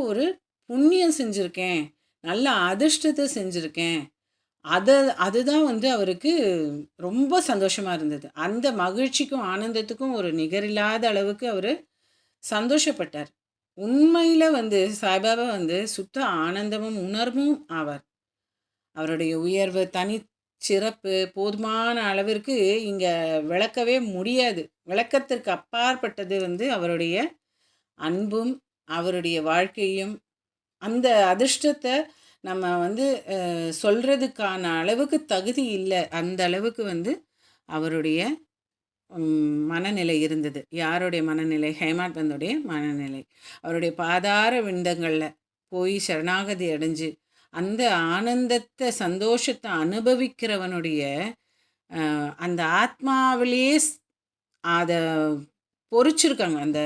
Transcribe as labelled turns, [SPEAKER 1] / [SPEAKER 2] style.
[SPEAKER 1] ஒரு புண்ணியம் செஞ்சிருக்கேன். நல்ல அதிர்ஷ்டத்த செஞ்சிருக்கேன். அத அதுதான் வந்து அவருக்கு ரொம்ப சந்தோஷமா இருந்தது. அந்த மகிழ்ச்சிக்கும், ஆனந்தத்துக்கும் ஒரு நிகரில்லாத அளவுக்கு அவரு சந்தோஷப்பட்டார். உண்மையில வந்து சாய்பாபா வந்து சுத்த ஆனந்தமும், உணர்வும் ஆவார். அவருடைய உயர்வு, சிறப்பு போதுமான அளவிற்கு இங்க விளக்கவே முடியாது. விளக்கத்திற்கு அப்பாற்பட்டது வந்து அவருடைய அன்பும், அவருடைய வாழ்க்கையும், அந்த அதிர்ஷ்டத்த நம்ம வந்து சொல்றதுக்கான அளவுக்கு தகுதி இல்ல. அந்த அளவுக்கு வந்து அவருடைய மனநிலை இருந்தது. யாருடைய மனநிலை? ஹேமாட் பந்துடைய மனநிலை. அவருடைய பாதார விந்தங்கள்ல போய் சரணாகதி அடைஞ்சு, அந்த ஆனந்தத்த, சந்தோஷத்த அனுபவிக்கிறவனுடைய அந்த ஆத்மாவிலேயே அத பொறிச்சிருக்காங்க. அந்த